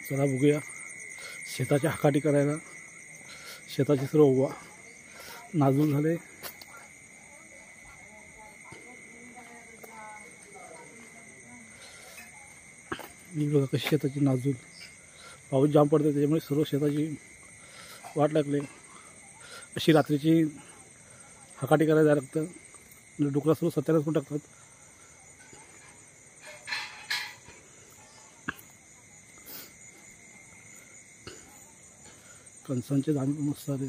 चला बघूया शेताची हाकाटी करायला. शेताची सर्व नाजूक झाले. ही बघा कशी शेताची नाजूक. पाऊस जाम पडते त्याच्यामुळे सर्व शेताची वाट लागले. अशी रात्रीची हाकाटी करायला जायला लागतं. म्हणजे डुकरा सर्व सत्यानाश करून टाकतात. कणसांचे दाणे पण मस्त आले.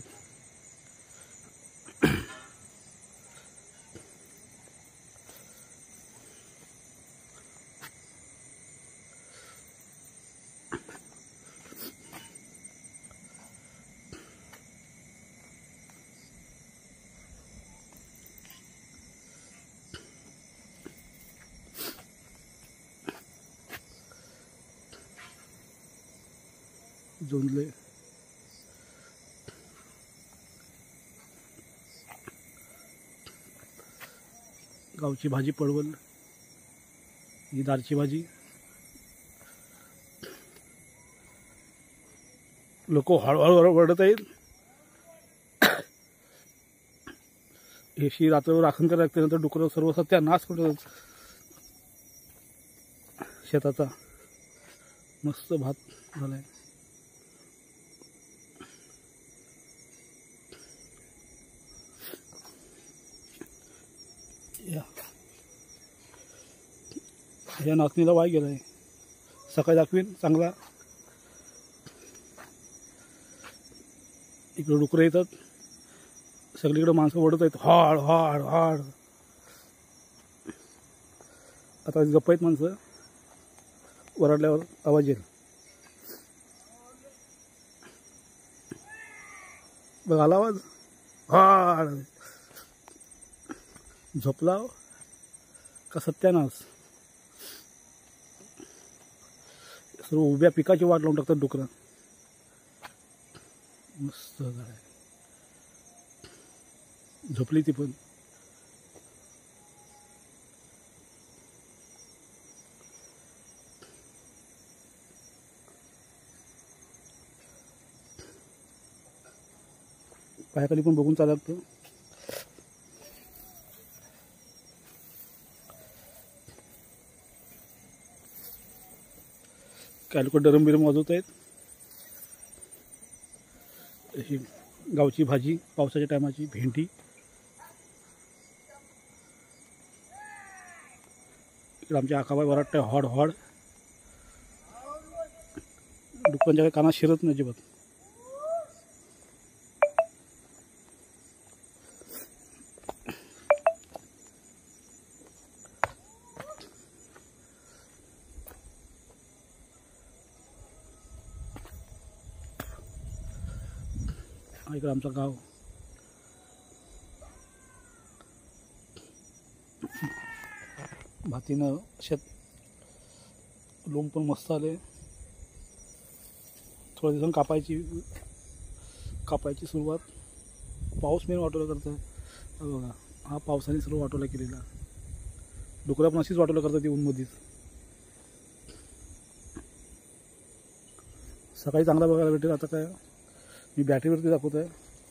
जोंधले गावची भाजी पडवल, ही दालची भाजी. लोक हळूहळू वरडत आहेत. हेशी रात्रभर राखण करायला लागते. नंतर डुकरं सर्व सत्यानाश करतात शेताचा. मस्त भात झालाय. या नाचणीला वाय गेलाय. सकाळी दाखवीन चांगला. इकडे डुकरं येतात. सगळीकडे माणसं ओढत आहेत. हाड हाड हाड. आता गप्प आहेत माणसं. वरडल्यावर आवाज येईल. बघ आला आवाज. हाड. झोपला का सत्यानाश. सर्व उभ्या पिकाची वाट लावून टाकतात डुकरं. मस्त झालं. झोपली ती पण. पायाखाली पण बघून चालावं लागतं. काय लोक डरम बिरम वाजवत आहेत. ही गावची भाजी पावसाच्या टायमाची भेंडी. इकडे आमच्या आकाबाई वराटते हॉड हॉड. डुकरांच्या काही कानात शिरत नाही अजिबात. इकडं आमचं गाव. भातीनं शेत लोंब पण मस्त आले. थोड्या दिवसांनी कापायची सुरुवात. पाऊस मेन वाटोला करतं. बघा हा पावसाने सर्व वाटोला केलेला. डुकरा पण अशीच वाटोला करतात ती ऊनमध्येच. सकाळी चांगला बघायला भेटेल. आता काय मी बॅटरीवरती दाखवत आहे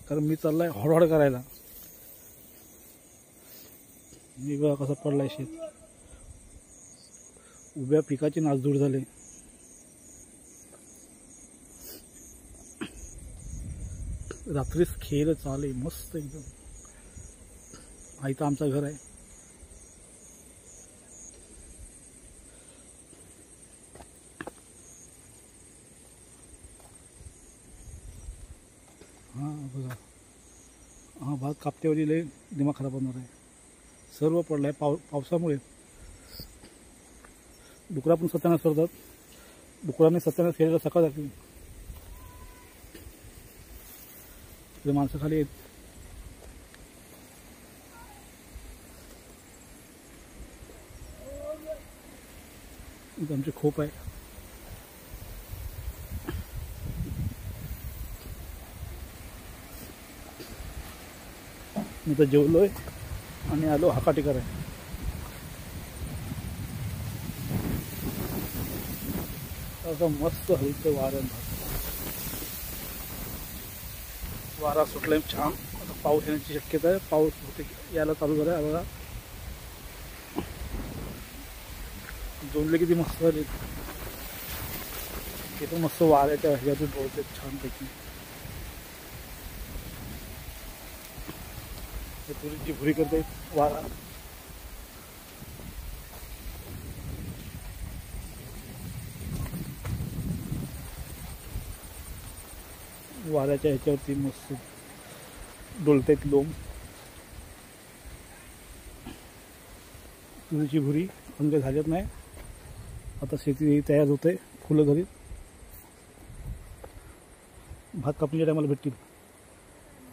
कारण मी चाललाय हळूहळू करायला. मी बघा कसा पडलाय शेत. उभ्या पिकाची नासधूड झाले. रात्रीच खेळ चाले मस्त एकदम. हा इथं आमचं घर आहे. हां बघा हा भात कापतेवरी लय दिमाग खराब होणार आहे. सर्व पडलं आहे पावसामुळे. डुकरा पण सत्यानाश करतात. डुकराने सत्यानाश केलेला सकाळ दाखवी. इकडे माणसं खाली आहेत. इथं आमचे खोप आहे. मी तर जेवलोय आणि आलो हाकाटी करायला. आता मस्त हरित वाऱ्यानं वारा सुटलाय छान. आता पाऊस येण्याची शक्यता आहे. पाऊस होते यायला चालू झाला आहे बघा. जोडले किती मस्त झाले. ते पण मस्त वाऱ्याच्या ह्याच्यातून बोलते छानपैकी. तुरीची भुरी करते वारा. वाऱ्याच्या ह्याच्यावरती मस्त डोलतायत लोंब. तुरीची भुरी अंग झालेत नाही. आता शेती तयार होते. फुलं घरी भात कापणीच्या टायमाला भेटतील.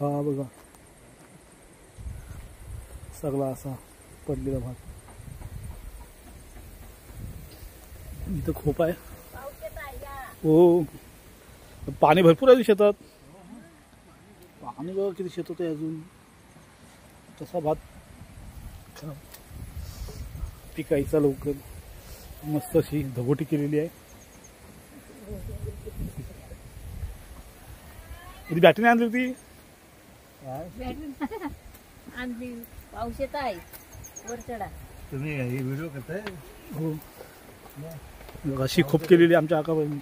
हा बघा सगळा असा पडलेला भात. इथं खोप आहे. हो पाणी भरपूर आहे शेतात. पाणी बघा किती शेतात आहे अजून. तसा भात पिकायचा लवकर. मस्त अशी धगोटी केलेली आहे. कधी बॅटरी आणली होती. आणली पाऊस येत आहे वर चढा. तुम्ही व्हिडिओ करताय. हो अशी खूप केलेली आमच्या आकाबाईंनी.